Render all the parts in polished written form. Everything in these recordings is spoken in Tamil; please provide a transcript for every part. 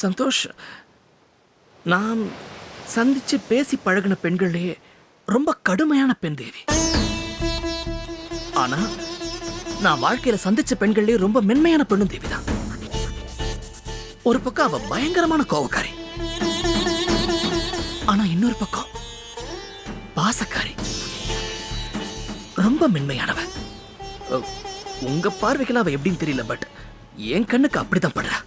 சந்தோஷ், நான் சந்திச்சு பேசி பழகின பெண்கள்லயே ரொம்ப கடுமையான பெண் தேவி. ஆனா நான் வாழ்க்கையில சந்திச்ச பெண்கள்லயே ரொம்ப மென்மையான பெண்ணும் தேவிதான். ஒரு பக்கம் அவ பயங்கரமான கோவக்காரி, ஆனா இன்னொரு பக்கம் பாசக்காரி, ரொம்ப மென்மையானவ. உங்க பார்வைக்கெல்லாம் அவ எப்படின்னு தெரியல, பட் என் கண்ணுக்கு அப்படிதான் படுறா.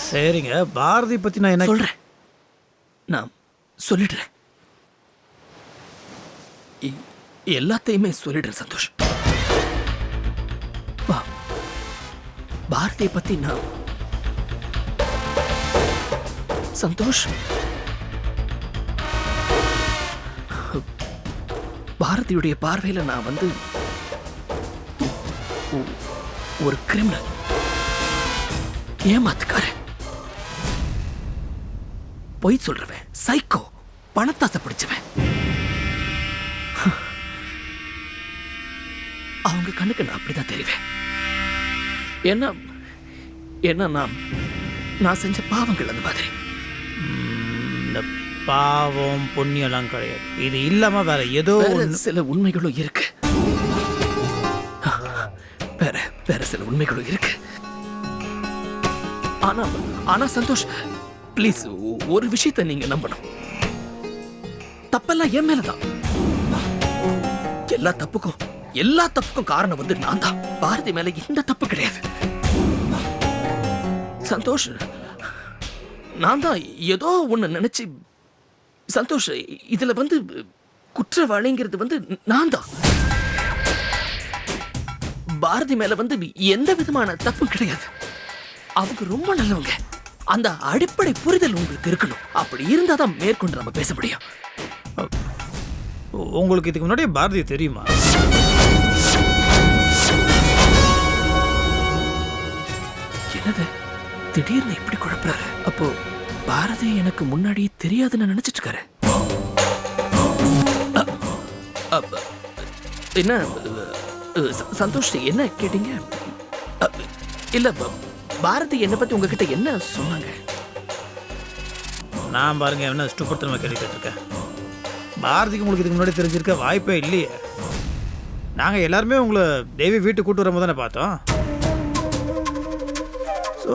சரிங்க, பாரதி பத்தி நான் என்ன சொல்றேன், நான் சொல்லிடுறேன், எல்லாத்தையுமே சொல்லிடுறேன் சந்தோஷ். பாரதியை பத்தி நான் சந்தோஷ், பாரதியுடைய பார்வையில நான் வந்து ஒரு கிரிமினல், ஏமாத்துக்காரன், பொய் சொல்றவன், சைக்கோ, பணத்தாசை பிடிச்சவன். அவங்க கண்ணுக்கு நான் அப்படிதான் தெரிவேன். என்ன நான் செஞ்ச பாவங்கள் அந்த மாதிரி. இந்த பாவம் புண்ணியெல்லாம் கிடையாது, இது இல்லாம வேற ஏதோ சில உண்மைகளும் இருக்கு. வேற சில உண்மைகளும் இருக்கு. ஆனா சந்தோஷ், ப்ளீஸ் ஒரு விஷயத்தை நீங்க நம்பணும். தப்பெல்லாம் என் மேலதான். எல்லா தப்புக்கும் காரணம் வந்து நான் தான். பாரதி மேல எந்த தப்பு கிடையாது. சந்தோஷ், நான் தான் ஏதோ ஒண்ணு நினைச்சு, சந்தோஷ் இதுல வந்து குற்றவாளிங்கிறது வந்து நான் தான். பாரதி மேல வந்து எந்த விதமான தப்பும் கிடையாது. அவங்க ரொம்ப நல்லவங்க. அந்த அடிப்படை புரிதல் உங்களுக்கு இருக்கணும். அப்படி இருந்தா தான் மேற்கொண்டு நம்ம பேச முடியும். உங்களுக்கு இதுக்கு முன்னாடி பாரதி தெரியுமா? என்னது திடீர்னு இப்படி குழப்பறாரு? அப்போ பாரதி எனக்கு முன்னாடி தெரியாதுன்னு நினைச்சிட்டு இருக்காரு. என்ன சந்தோஷ், என்ன கேட்டீங்க? இல்ல, பாரதி என்ன பத்தி உங்ககிட்ட என்ன சொன்னாங்க? நான் பாருங்க என்ன ஸ்டூபிட் கேள்வி கேட்டிருக்கேன். பாரதிக்கு உங்களுக்கு இதுக்கு முன்னாடி தெரிஞ்சிருக்க வாய்ப்பே இல்லையே. நாங்கள் எல்லாருமே உங்களை தேவி வீட்டுக்கு கூட்டு வரும்போது தானே பார்த்தோம். ஸோ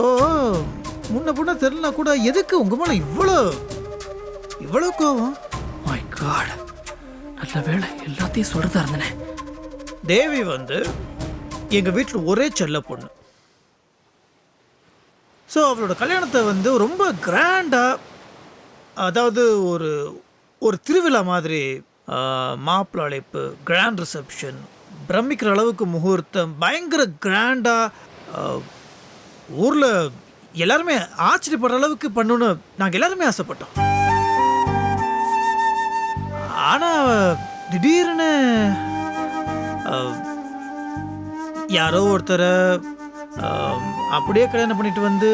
முன்ன பொண்ண தெரியலனா கூட எதுக்கு உங்கள் மேலே இவ்வளோ கோவம்? மை காட், நல்ல வேளை எல்லாத்தையும் சொல்றதா இருந்தேனே. தேவி வந்து எங்கள் வீட்டில் ஒரே செல்ல பொண்ணு. ஸோ அவளோட கல்யாணத்தை வந்து ரொம்ப கிராண்டாக, அதாவது ஒரு திருவிழா மாதிரி, மாப்பிள்ளை அழைப்பு, கிராண்ட் ரிசப்ஷன், பிரமிக்கிற அளவுக்கு முகூர்த்தம், பயங்கர கிராண்டாக, ஊரில் எல்லாருமே ஆச்சரியப்படுற அளவுக்கு பண்ணணும்னு நாங்கள் எல்லாருமே ஆசைப்பட்டோம். ஆனால் திடீர்னு யாரோ ஒருத்தரை அப்படியே கல்யாணம் பண்ணிட்டு வந்து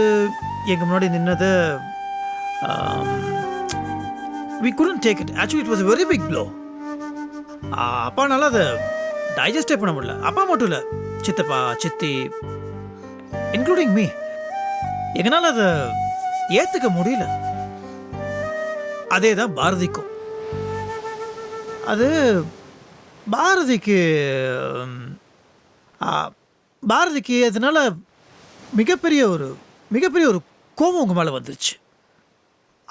எங்கள் முன்னாடி நின்னதை we couldn't take it. Actually, it was a very big blow. அப்பானால அதை டைஜஸ்டே பண்ண முடியல. அப்பா மட்டும் இல்லை, சித்தப்பா, சித்தி, இன்க்ளூடிங் மீ, எங்களால் அதை ஏற்றுக்க முடியல. அதே தான் பாரதிக்கும். அது பாரதிக்கு அதனால மிகப்பெரிய ஒரு கோபம் உங்கள் மேலே வந்துருச்சு.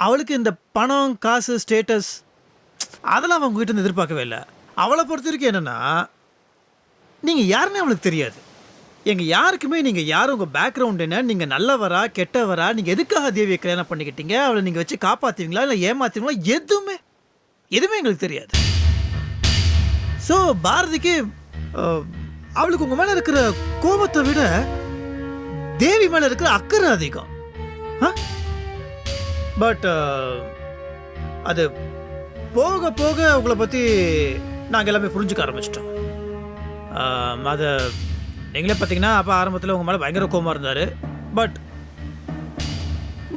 அவளுக்கு இந்த பணம், காசு, ஸ்டேட்டஸ் அதெல்லாம் அவங்க கிட்ட இருந்து எதிர்பார்க்கவே இல்லை. அவளை பொறுத்த வரைக்கும் என்னென்னா, நீங்கள் யாருன்னு அவளுக்கு தெரியாது. எங்கள் யாருக்குமே நீங்கள் யாரும், உங்கள் பேக்ரவுண்ட் என்ன, நீங்கள் நல்லவரா கெட்டவரா, நீங்கள் எதுக்காக தேவியை கல்யாணம் பண்ணிக்கிட்டீங்க, அவளை நீங்கள் வச்சு காப்பாற்றுவீங்களா இல்லை ஏமாற்றுவீங்களா, எதுவுமே எங்களுக்கு தெரியாது. ஸோ பாரதிக்கு அவளுக்கு உங்கள் மேலே இருக்கிற கோபத்தை விட தேவி மேலே இருக்கிற அக்கறை அதிகம். பட் அது போக போக உங்களை பற்றி நாங்கள் எல்லாமே புரிஞ்சுக்க ஆரம்பிச்சிட்டோம். அதை நீங்களே பார்த்தீங்கன்னா, அப்போ ஆரம்பத்தில் உங்கள் மேலே பயங்கர கோபமாக இருந்தார். பட்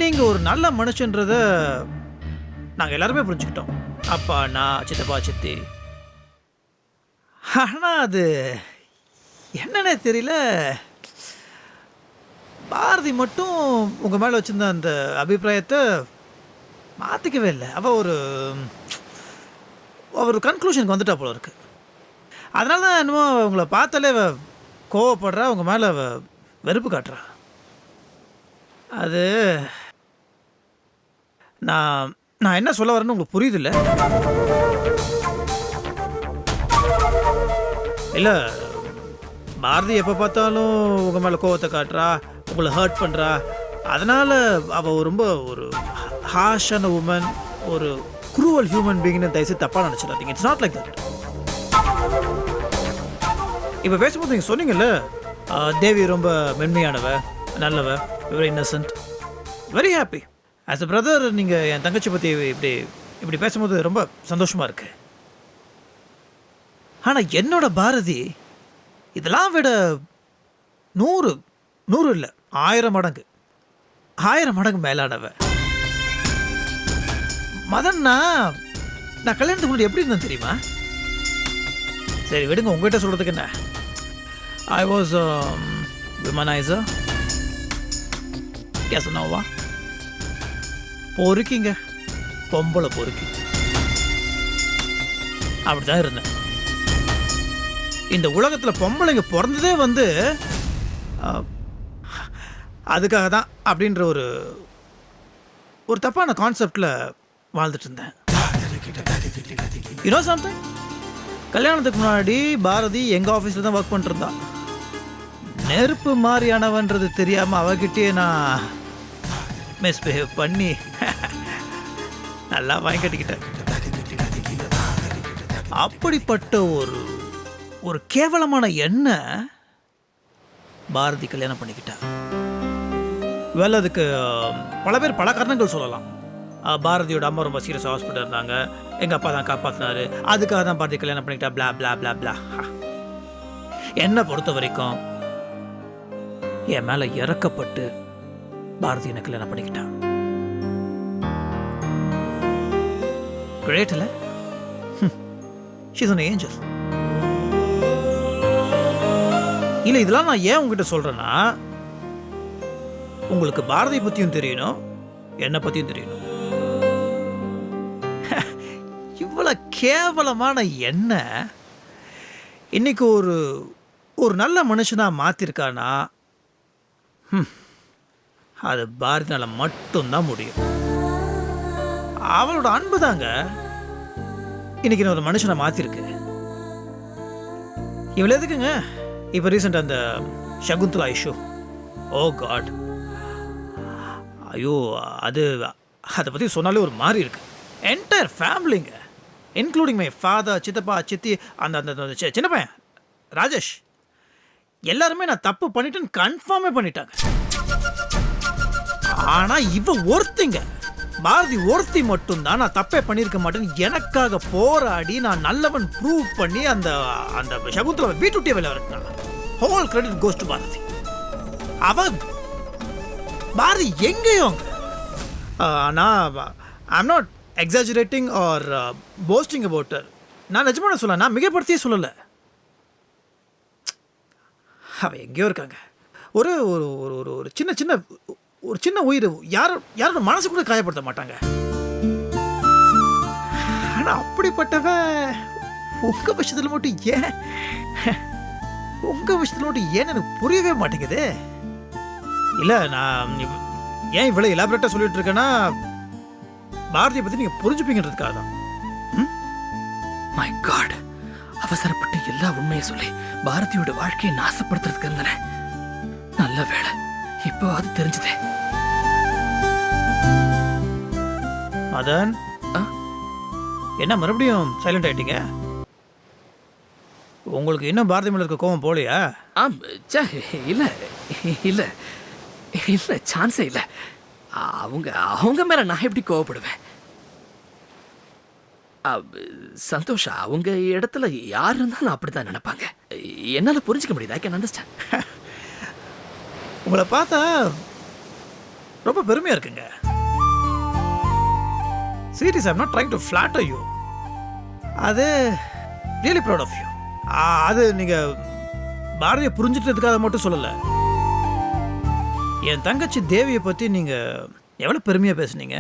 நீங்கள் ஒரு நல்ல மனுஷன்றதை நாங்கள் எல்லாருமே புரிஞ்சுக்கிட்டோம். அப்பா, நான், சித்தப்பா, சித்தி. ஆனால் அது என்னன்னே தெரியல, பாரதி மட்டும் உங்கள் மேலே வச்சுருந்த அந்த அபிப்பிராயத்தை மாற்றிக்கவே இல்லை. அவள் ஒரு கன்க்ளூஷனுக்கு வந்துட்டா போல இருக்கு. அதனால தான் என்னமோ உங்களை பார்த்தாலே கோவப்படுறா, உங்கள் மேலே வெறுப்பு காட்டுறா. அது நான் நான் என்ன சொல்ல வரேன்னு உங்களுக்கு புரியுது இல்லை? இல்லை, பாரதி எப்போ பார்த்தாலும் உங்கள் மேலே கோவத்தை காட்டுறா, உங்களை ஹர்ட் பண்ணுறா. அதனால் அவள் ரொம்ப ஒரு ஹாஷான உமன், ஒரு குரூவல் ஹியூமன் பீயிங்னு தயவுசெய்து தப்பாக நினச்சிடாதீங்க. It's not like that. இப்போ பேசும்போது நீங்கள் சொன்னீங்கல்ல, தேவி ரொம்ப மென்மையானவ, நல்லவ, very innocent, very happy. As a brother நீங்கள் என் தங்கச்சி பற்றி இப்படி பேசும்போது ரொம்ப சந்தோஷமாக இருக்கு. ஆனால் என்னோட பாரதி இதெல்லாம் விட 100 இல்லை 1000 மடங்கு மேலானவ. மதன், நான் கல்யாணத்துக்கு முன்னாடி எப்படி இருந்தேன் தெரியுமா? சரி விடுங்க, உங்ககிட்ட சொல்கிறதுக்கு என்ன. ஐ வாஸ் விமனைசர், கேசனோவா, பொறுக்கிங்க, பொம்பளை பொறுக்கி, அப்படிதான் இருந்தேன். இந்த உலகத்தில் பொம்பளைங்க பிறந்ததே அதுக்காக தான் அப்படின்ற ஒரு தப்பான கான்செப்டில் வாழ்ந்துட்டு இருந்தேன். யூனோ சம்திங், கல்யாணத்துக்கு முன்னாடி பாரதி எங்கள் ஆஃபீஸில் தான் ஒர்க் பண்ணிருந்தா. நெருப்பு மாதிரியானவன்றது தெரியாமல் அவகிட்டே நான் மிஸ்பிஹேவ் பண்ணி நல்லா வாங்கி கட்டிக்கிட்டேன். அப்படிப்பட்ட ஒரு கேவலமான எண்ணெய் பாரதி கல்யாணம் பண்ணிக்கிட்டா. வேலை அதுக்கு பல பேர் பல காரணங்கள் சொல்லலாம். பாரதியோட அம்மா ரொம்ப சீரியஸ் ஹாஸ்பிட்டல் இருந்தாங்க, எங்கள் அப்பா தான் காப்பாற்றினாரு, அதுக்காக தான் பாரதி கல்யாணம் பண்ணிக்கிட்டா, பிளா பிளா பிளா பிளா. என்னை பொறுத்த வரைக்கும் என் மேலே இறக்கப்பட்டு பாரதி என்ன கல்யாணம் பண்ணிக்கிட்டான். கிரேட் இல்லை? She's an angel. இல்லை, இதெல்லாம் நான் ஏன் உங்ககிட்ட சொல்கிறேன்னா, உங்களுக்கு பாரதி பற்றியும் தெரியணும், என்னை பற்றியும் தெரியணும். இவ்வளோ கேவலமான எண்ணெய் இன்னைக்கு ஒரு நல்ல மனுஷனாக மாற்றிருக்கானா, அது பாரதினால மட்டும்தான் முடியும். அவளோட அன்பு தாங்க இன்னைக்கு ஒரு மனுஷனை மாற்றிருக்கு. இவ்வளோ எதுக்குங்க இப்போ ரீசெண்ட் அந்த சகுந்தலா இஷ்யூ, ஓ காட், ஐயோ, அதை பற்றி சொன்னாலே ஒரு மாதிரி இருக்கு. என்டையர் ஃபேமிலிங்க, இன்க்ளூடிங் மை ஃபாதர், சித்தப்பா, சித்தி, அந்த சின்ன பையன் ராஜேஷ், எல்லாருமே நான் தப்பு பண்ணிட்டேன்னு கன்ஃபார்மே பண்ணிட்டாங்க. ஆனால் ஒருத்திங்க, பாரதி ஒருத்தி மட்டும்தான் நான் தப்பே பண்ணியிருக்க மாட்டேன்னு எனக்காக போராடி நான் நல்லவன் ப்ரூவ் பண்ணி அந்த சகுந்தலாவை வீட்டுட்டிய வேலை இருக்காங்க. Whole credit goes to Bharathi. Bharathi எங்கேயும், நான் I'm not exaggerating or posting about her. நான் நிஜமான சொல்ல, நான் மிகப்படுத்தியே சொல்லலை. அவள் எங்கேயோ இருக்காங்க. ஒரு ஒரு சின்ன உயிர், யாரோட மனசு கூட காயப்படுத்த மாட்டாங்க. ஆனால் அப்படிப்பட்டவ உங்கள் விஷயத்தில் மட்டும் ஏன் எனக்கு புரியவே மாட்டேங்குது. இல்லை, நான் ஏன் இவ்வளோ எலாபரேட்டாக சொல்லிட்டு இருக்கேன்னா, பாரதியை பற்றி நீங்கள் புரிஞ்சுப்பீங்கன்றதுக்காக தான். மை காட், அவசரப்பட்டு எல்லா உண்மையை சொல்லி பாரதியோட வாழ்க்கையை நாசப்படுத்துறதுக்கு இருந்தேன். நல்ல வேலை, இப்போ அது தெரிஞ்சதே. மதன், என்ன மறுபடியும் சைலண்ட் ஆயிட்டீங்க? உங்களுக்கு இன்னும் பாரதி மேல இருக்க கோவம் போலையா? இல்லை இல்லை இல்லை, சான்ஸே இல்லை. அவங்க மேல நான் எப்படி கோவப்படுவேன்? சந்தோஷா, அவங்க இடத்துல யார் இருந்தாலும் அப்படித்தான் நினைப்பாங்க. என்னால் புரிஞ்சுக்க முடியுது. I can understand. உங்களை பார்த்தா ரொம்ப பெருமையா இருக்குங்க. Serious, I'm not trying to flatter you. அது ரியலி ப்ரௌட் ஆஃப் யூ. அது நீங்கள் பாரதியை புரிஞ்சுட்டதுக்காக மட்டும் சொல்லலை. என் தங்கச்சி தேவியை பற்றி நீங்கள் எவ்வளோ பெருமையாக பேசுனீங்க.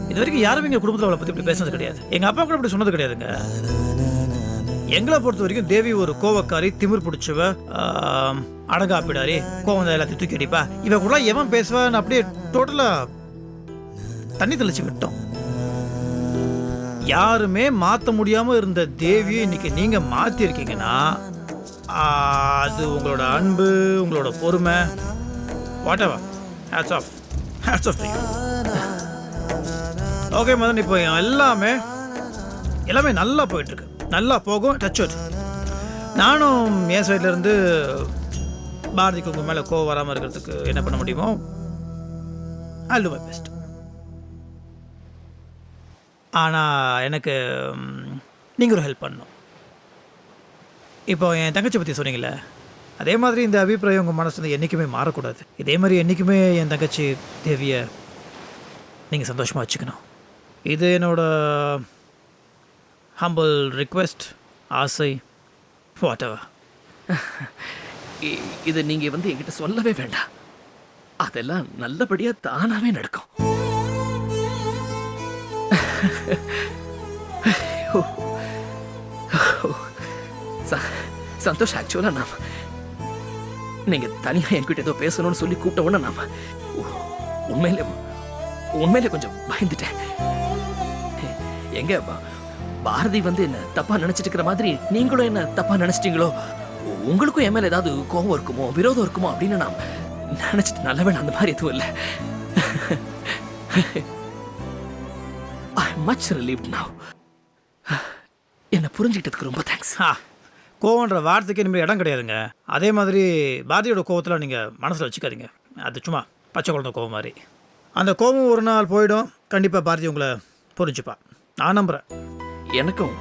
இது வரைக்கும் யாரும் எங்கள் குடும்பத்தில் அவளை பற்றி இப்படி பேசுனது கிடையாது. எங்கள் அப்பா கூட இப்படி சொன்னது கிடையாதுங்க. எங்களை பொறுத்த வரைக்கும் தேவி ஒரு கோவக்காரி, திமிர் பிடிச்சவ, அடங்காப்பிடாரி, கோவம் தான் எல்லாத்தையும் தூக்கி அடிப்பா, இவ கூட எவன் பேசுவான்னு அப்படியே டோட்டலாக தண்ணி தெளிச்சு விட்டோம். யாருமே மாற்ற முடியாமல் இருந்த தேவியை இன்னைக்கு நீங்கள் மாற்றிருக்கீங்கன்னா அது உங்களோட அன்பு, உங்களோட பொறுமை, whatever. Hats off to you. Okay Madhan, இப்போ எல்லாமே நல்லா போயிட்டுருக்கு. நல்லா போகும். Touch out. நானும் என் சைட்லேருந்து பாரதிக்கு உங்கள் மேலே கோவம் வராமல் இருக்கிறதுக்கு என்ன பண்ண முடியுமோ I'll do my best. ஆனால் எனக்கு நீங்கள் ஒரு ஹெல்ப் பண்ணணும். இப்போ என் தங்கச்சி பற்றி சொன்னீங்களே, அதே மாதிரி இந்த அபிப்பிராயம் உங்கள் மனசு என்றைக்குமே மாறக்கூடாது. இதே மாதிரி என்றைக்குமே என் தங்கச்சி தேவியை நீங்கள் சந்தோஷமாக வச்சுக்கணும். இது என்னோட ஹம்பிள் ரிக்வெஸ்ட், ஆசை, வாட் எவர். இது நீங்கள் என்கிட்ட சொல்லவே வேண்டாம். அதெல்லாம் நல்லபடியாக தானாகவே நடக்கும். சந்தோஷ், ஆக்சுவலா நீங்க தனியா என்கிட்ட ஏதோ பேசணும்னு சொல்லி கூப்பிட்ட உடனே உண்மையிலே கொஞ்சம் பயந்துட்டேன். எங்க பாரதி என்ன தப்பா நினைச்சிட்டு இருக்கிற மாதிரி நீங்களும் என்ன தப்பா நினைச்சிட்டீங்களோ, உங்களுக்கும் என் மேல ஏதாவது கோபம் இருக்குமோ, விரோதம் இருக்குமோ அப்படின்னு நான் நினைச்சிட்டு. நல்ல வேலை அந்த மாதிரி எதுவும் இல்லை. I'm much relieved now. என்னை புரிஞ்சுக்கிட்டதுக்கு ரொம்ப தேங்க்ஸ். கோவன்ற வார்த்தைக்கு இனிமேல் இடம் கிடையாதுங்க. அதே மாதிரி பாரதியோட கோவத்தில் நீங்கள் மனசில் வச்சுக்காதீங்க. அது சும்மா பச்சை குழந்தை கோவம் மாதிரி. அந்த கோவம் ஒரு நாள் போயிடும். கண்டிப்பாக பாரதி உங்களை புரிஞ்சுப்பா, நான் நம்புகிறேன். எனக்கும்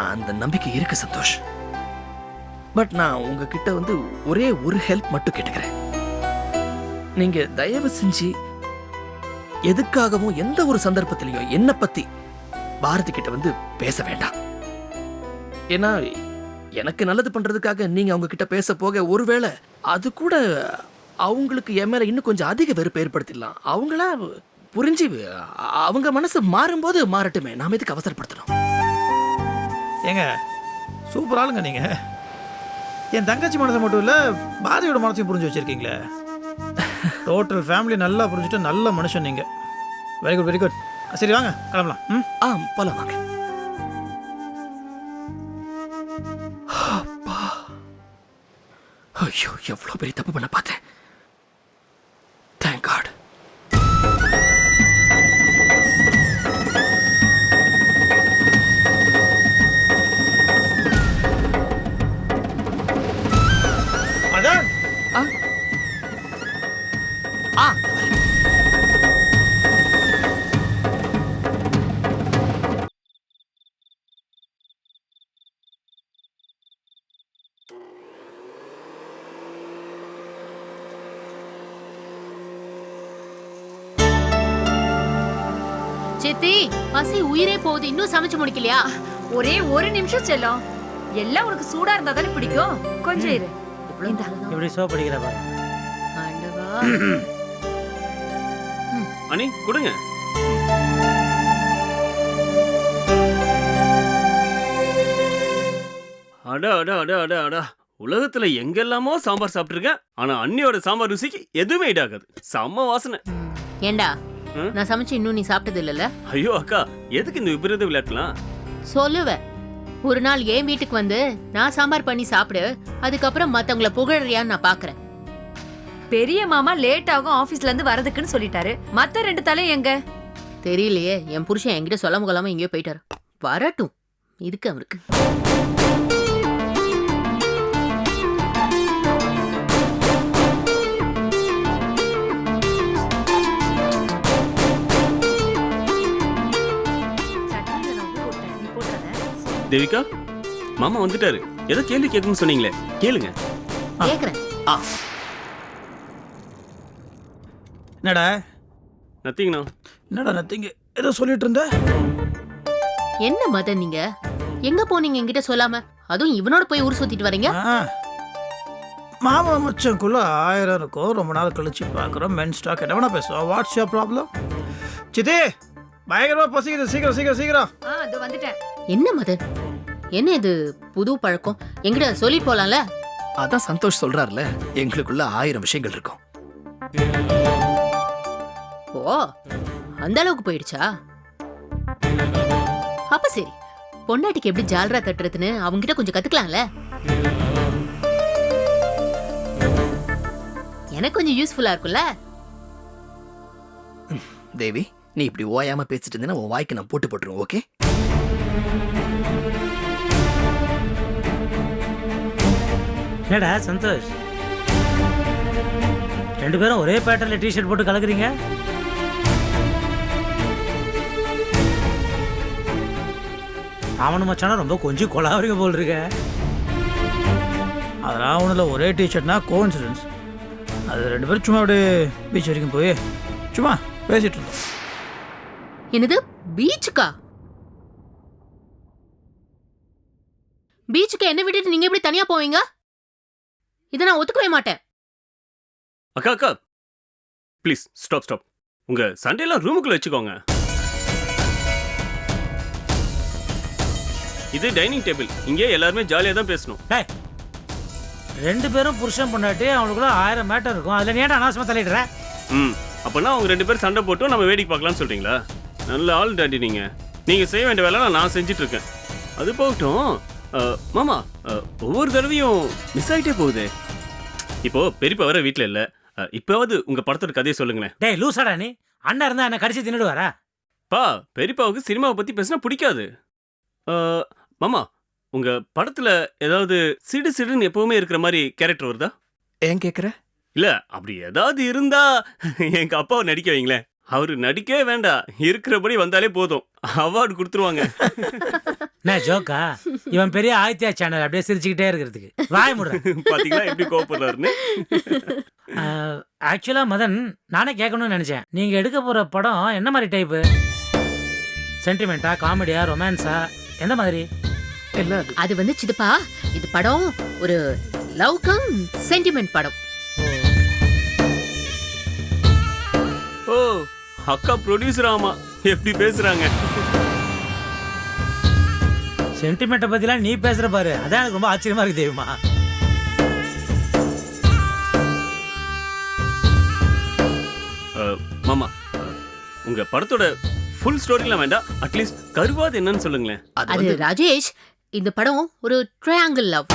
அந்த நம்பிக்கை இருக்கு சந்தோஷ். பட் நான் உங்ககிட்ட ஒரே ஒரு ஹெல்ப் மட்டும் கேட்டுக்கிறேன். நீங்க தயவு செஞ்சு எதுக்காகவும் எந்த ஒரு சந்தர்ப்பத்திலையும் என்ன பத்தி பாரதி கிட்ட பேச வேண்டாம். ஏன்னா எனக்கு நல்லது பண்றதுக்காக நீங்க அவங்க கிட்ட பேச போக ஒருவேளை அது கூட அவங்களுக்கு என் மேல இன்னும் கொஞ்சம் அதிக வெறுப்பு ஏற்படுத்திடலாம். அவங்களா புரிஞ்சு அவங்க மனசு மாறும்போது மாறட்டுமே, நாம இதுக்கு அவசரப்படுத்தணும். ஏங்க சூப்பர் ஆளுங்க நீங்க. என் தங்கச்சி மனசை மட்டும் இல்லை, பாரதியோட மனசையும் புரிஞ்சு வச்சிருக்கீங்களே. டோட்டல் ஃபேமிலி நல்லா புரிஞ்சுட்டு நல்ல மனுஷன் நீங்கள். Very good, very good. சரி வாங்க கிளம்பலாம். போலாம் வாங்க. ஐயோ, எவ்வளோ பெரிய தப்பு பண்ண பார்த்தேன். Thank God. அதான் சித்தி, பசி உயிரே போகுது, இன்னும் சமைச்சு முடிக்கலையா? ஒரே ஒரு நிமிஷம் செல்லும். எல்லாம் உனக்கு சூடா இருந்தா தானே பிடிக்கும். கொஞ்சம் இரு. இப்படி சோ படிக்கிற பாரு. ஆண்டவா. அனி கொடுங்க. அடா அடா அடா அடா அடா, உலகத்துல எங்கெல்லாமோ சாம்பார் சாப்பிட்டுருக்கேன். ஆனா அண்ணியோட சாம்பார் ருசிக்கு எதுவுமே இடாகாது. செம்ம வாசனை. ஏண்டா, நான் சமைச்சு இன்னும் நீ சாப்பிட்டது இல்லைல்ல? ஐயோ அக்கா, எதுக்கு இந்த விபரீத விளையாட்டுலாம்? சொல்லுவேன். ஒரு நாள் என் வீட்டுக்கு நான் சாம்பார் பண்ணி சாப்பிடு, அதுக்கப்புறம் மத்தவங்கள புகழறியான்னு நான் பாக்குறேன். பெரிய மாமா லேட் ஆகும் ஆபீஸ்ல இருந்து வரதுக்குன்னு சொல்லிட்டாரு. மத்த ரெண்டு தலை எங்க தெரியலையே. என் புருஷன் என்கிட்ட சொல்லாம கொள்ளாம எங்கேயோ போயிட்டாரு. வரட்டும், இதுக்கு அவருக்கு. தேவிகா, மாமா வந்துட்டாரு. ஏதோ கேள்வி கேட்கணும்னு சொன்னீங்களே, கேளுங்க. கேக்குறேன். என்னடா? நத்திங்கண்ணா. என்னடா நத்திங்க? ஏதோ சொல்லிட்டு இருந்த. என்ன மதன், நீங்க எங்க போனீங்க என்கிட்ட சொல்லாம? அதுவும் இவனோட போய் ஊர் சுத்திட்டு வரீங்க. மாமா மச்சனுக்குள்ள 1000 இருக்கும். ரொம்ப நாள் கழிச்சு பார்க்குறோம். மென் ஸ்டாக் என்ன வேணா பேசுவோம். What's your problem? சித்தி பயங்கரமா பசிக்குது. சீக்கிரம் சீக்கிரம் சீக்கிரம். அது வந்துட்டேன். என்ன மதன், என்ன இது புது பழக்கம்? எங்கிட்ட சொல்லிட்டு போலாம்ல. அதான் சந்தோஷ் சொல்றாருல, எங்களுக்குள்ள 1000 விஷயங்கள் இருக்கும். ஓ, அந்த அளவுக்கு போயிடுச்சா? அப்ப சரி, பொண்டாட்டிக்கு எப்படி ஜால்ரா தட்டுறதுன்னு அவங்கிட்ட கொஞ்சம் கத்துக்கலாம்ல. எனக்கு கொஞ்சம் யூஸ்ஃபுல்லா இருக்கும்ல. தேவி, நீ இப்படி ஓயாம பேசிட்டு இருந்தீங்கன்னா உன் வாய்க்கு நான் போட்டு போட்டுருவேன். ஓகே? என்னடா சந்தோஷ், 2 பேரும் ஒரே பேட்டர்ல டிஷர்ட் போட்டு கலக்குறீங்க? அவனு மச்சானா ரொம்ப கொஞ்சம் கொலாவரிங்க போல் இருக்க. அதெல்லாம் ஒன்றும் இல்லை, ஒரே டிஷர்ட்னா கோஇன்சிடென்ஸ். அது 2 பேரும் சும்மா அப்படியே பீச் வரைக்கும் போய் சும்மா பேசிட்டு இருந்தோம். என்னது, பீச்சுக்கா? பீச்சுக்கு என்ன விட்டுட்டு நீங்க எப்படி தனியா போவீங்க? இதை நான் ஒத்துக்கவே மாட்டேன். அக்கா அக்கா ப்ளீஸ் ஸ்டாப் ஸ்டாப். உங்க சண்டையெல்லாம் ரூமுக்குள்ள வச்சுக்கோங்க. இது டைனிங் டேபிள். இங்கே எல்லாருமே ஜாலியா தான் பேசணும். டேய், 2 பேரும் புருஷன் பொண்டாட்டி, அவனுக்குள்ள 1000 மேட்டர் இருக்கும். அதுல நீ ஏன்டா அனாவசியமா தலையிடுற? அப்பனா அவங்க 2 பேரும் சண்டை போட்டு நம்ம வேடிக்கை பார்க்கலாம்னு சொல்றீங்களா? நல்ல ஆள் டாடி நீங்க. நீங்க செய்ய வேண்டிய வேலை நான் செஞ்சுட்டு இருக்கேன். அது போகட்டும். மாமா, ஒவ்வொரு தடவையும் மிஸ் ஆகிட்டே போகுது. இப்போ பெரியப்பா வர வீட்டில் இல்லை. இப்போவாது உங்க படத்தோட கதையை சொல்லுங்களேன். டேய் லூசாடா நீ, அண்ணா இருந்தா என்ன கடிச்சு தின்னுடுவாரா? பா, பெரியப்பாவுக்கு சினிமாவை பத்தி பேசினா பிடிக்காது. மாமா, உங்க படத்துல ஏதாவது சிடு சிடுன்னு எப்பவுமே இருக்கிற மாதிரி கேரக்டர் வருதா? ஏன் கேக்குற? இல்ல, அப்படி ஏதாவது இருந்தா எங்க அப்பாவை நடிக்க வைங்களேன். அவரு நடிக்கவே வேண்டாம், இருக்கிறபடி வந்தாலே போதும், அவார்டு கொடுத்துருவாங்க. என்ன ஜோக்கா? இவன் பெரிய ஆதித்யா சேனல் அப்படியே சிரிச்சுக்கிட்டே இருக்கிறதுக்கு வாய் முடுற. பாத்தீங்களா எப்படி கோவப்படுறாருன்னு? ஆக்சுவலா மதன், நானே கேட்கணும்னு நினைச்சேன். நீங்க எடுக்க போற படம் என்ன மாதிரி டைப்பு? சென்டிமெண்டா, காமெடியா, ரொமான்ஸா, எந்த மாதிரி? இல்ல, அது வந்து சித்தப்பா, இது படம் ஒரு லவ் கம் சென்டிமெண்ட் படம். ஓ, அக்கா ப்ரொடியூசர். ஆமா, எப்படி பேசுறாங்க. சென்டிமெண்ட்டை பத்திலாம் நீ பேசுற பாரு, அதான் எனக்கு ரொம்ப ஆச்சரியமா இருக்கு தேவிமா. மாமா, உங்க படத்தோட ஃபுல் ஸ்டோரிலாம் வேண்டாம், அட்லீஸ்ட் கருவாது என்னன்னு சொல்லுங்களேன். அது ராஜேஷ், இந்த படம் ஒரு ட்ரையாங்கிள் லவ்.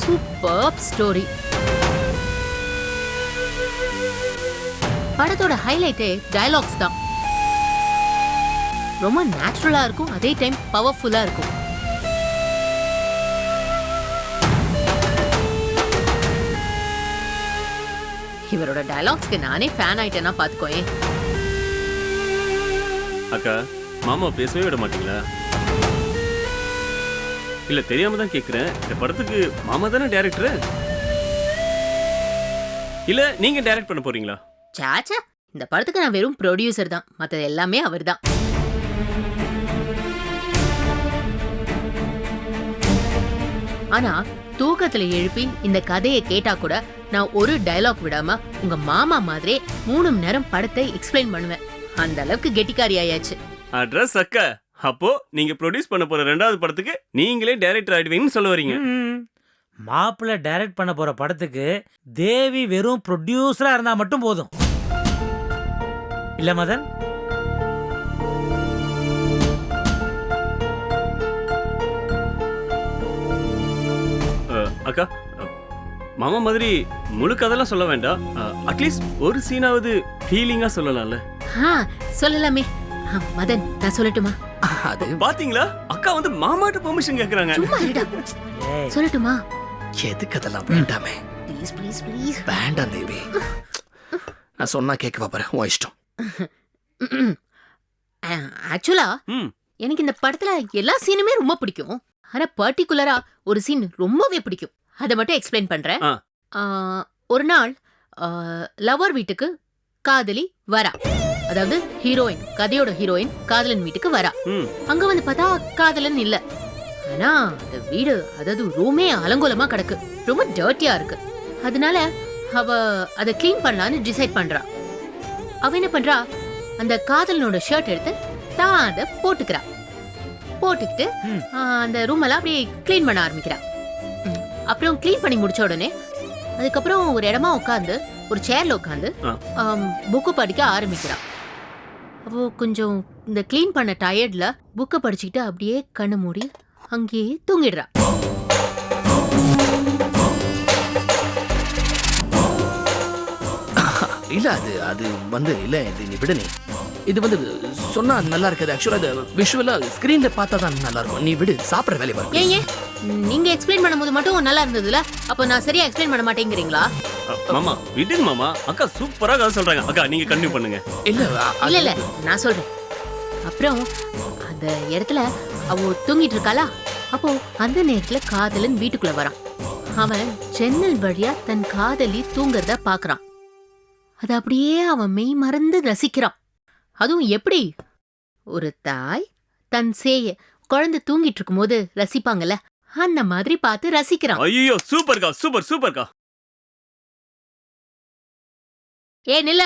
Super story. படத்தோட ஹைலைட்டே டயலாக்ஸ் தான். ரொம்ப நேச்சுரலா இருக்கும், அதே டைம் பவர்ஃபுல்லா இருக்கும். இவரோட டயலாக்ஸ்க்கு நானே ஃபேன் ஆயிட்டேன்னா பாத்துக்கோயே. அக்கா, மாமா பேசவே விட மாட்டீங்களா? இல்ல, தெரியாம தான் கேக்குறேன். இந்த படத்துக்கு மாமா தானே டைரக்டர்? இல்ல நீங்க டைரக்ட் பண்ண போறீங்களா? சாச்சா, இந்த படத்துக்கு நான் வெறும் ப்ரொடியூசர் தான், மற்றது எல்லாமே அவர் தான். ஆனா தூக்கத்துல எழுப்பி இந்த கதையை கேட்டா கூட நான் ஒரு டயலாக் விடாம உங்க மாமா மாதிரி 3 மணி நேரம் படத்தை எக்ஸ்பிளைன் பண்ணுவேன். அந்த அளவுக்கு கெட்டிக்காரி ஆயாச்சு. அட்ரஸ் அக்கா. அப்போ நீங்க ப்ரொடியூஸ் பண்ண போற 2வது படத்துக்கு நீங்களே டைரக்டர் ஆயிடுவீங்கன்னு சொல்ல வரீங்க. மாப்பிள்ள டைரக்ட் பண்ண போற படத்துக்கு தேவி வெறும் ப்ரொடியூசரா இருந்தா மட்டும் போதும் இல்ல மதன்? அக்கா, மாமா மாதிரி முழு கதைலாம் சொல்ல வேண்டாம், அட்லீஸ்ட் ஒரு சீனாவது ஃபீலிங்கா சொல்லலாம்ல. சொல்லலாமே. மதன், நான் சொல்லட்டுமா? அது பாத்தீங்களா, அக்கா வந்து மாமாட்ட பெர்மிஷன் கேக்குறாங்க. சும்மா இருடா. சொல்லட்டுமா? எதுக்கு அதெல்லாம் வேண்டாமே. Please please please. வேண்டாம் தேவி, நான் சொன்னா கேட்கவா பாரு, உன் இஷ்டம். ஆக்சுவலா எனக்கு இந்த படத்துல எல்லா சீனுமே ரொம்ப பிடிக்கும். ஆனா பர்டிகுலரா ஒரு சீன் ரொம்பவே பிடிக்கும். அதை மட்டும் எக்ஸ்பிளைன் பண்றேன். ஒரு நாள் லவர் வீட்டுக்கு காதலி வரா. அதாவது ஹீரோயின், கதையோட ஹீரோயின் காதலன் வீட்டுக்கு வரா. அங்க வந்து பார்த்தா காதலன் இல்ல. ஆனா அந்த வீடு, அதாவது ரூமே அலங்கோலமா கிடக்கு, ரொம்ப டர்ட்டியா இருக்கு. அதனால அவ அதை க்ளீன் பண்ணலான்னு டிசைட் பண்றா. அவ என்ன பண்றா, அந்த காதலனோட ஷர்ட் எடுத்து தான் அதை போட்டுக்கிறா. போட்டுக்கிட்டு அந்த ரூம் எல்லாம் அப்படியே க்ளீன் பண்ண ஆரம்பிக்கிறா. அப்புறம் க்ளீன் பண்ணி முடிச்ச உடனே அதுக்கப்புறம் ஒரு இடமா உட்காந்து, ஒரு சேர்ல உட்காந்து புக்கு படிக்க ஆரம்பிக்கிறா. அப்போ கொஞ்சம் இந்த க்ளீன் பண்ண டயர்ட்ல புக்கை படிச்சுக்கிட்டு அப்படியே கண்ணு மூடி அங்கேயே தூங்கிடுறா. இல்ல அது வந்து இல்ல, இது நீ விடு. இது வந்து சொன்னா நல்லா இருக்காது. ஆக்சுவலா அது விஷுவலா ஸ்கிரீன்ல பார்த்தா தான் நல்லா இருக்கும். நீ விடு, சாப்பிடுற வேலையை பாரு. ஏன் நீங்க எக்ஸ்பிளைன் பண்ணும்போது மட்டும் நல்லா இருந்ததுல, அப்ப நான் சரியா எக்ஸ்பிளைன் பண்ண மாட்டேங்கிறீங்களா? மாமா விடுங்க மாமா, அக்கா சூப்பரா கதை சொல்றாங்க. அக்கா நீங்க கண்டினியூ பண்ணுங்க. இல்ல இல்ல நான் சொல்றேன். அப்புறம் அந்த இடத்துல அவ தூங்கிட்டு இருக்காளா, அப்போ அந்த நேரத்துல காதலன் வீட்டுக்குள்ள வரான். அவன் ஜன்னல் வழியா தன் காதலி தூங்குறத பாக்குறான். அது அப்படியே அவன் மெய் மறந்து ரசிக்கிறான். அதுவும் எப்படி, ஒரு தாய் தன் சேய குழந்தை தூங்கிட்டு இருக்கும் போது ரசிப்பாங்கல்ல, அந்த மாதிரி பார்த்து ரசிக்கிறான். ஐயோ சூப்பர்க்கா, சூப்பர் சூப்பர்க்கா. ஏ நில்ல.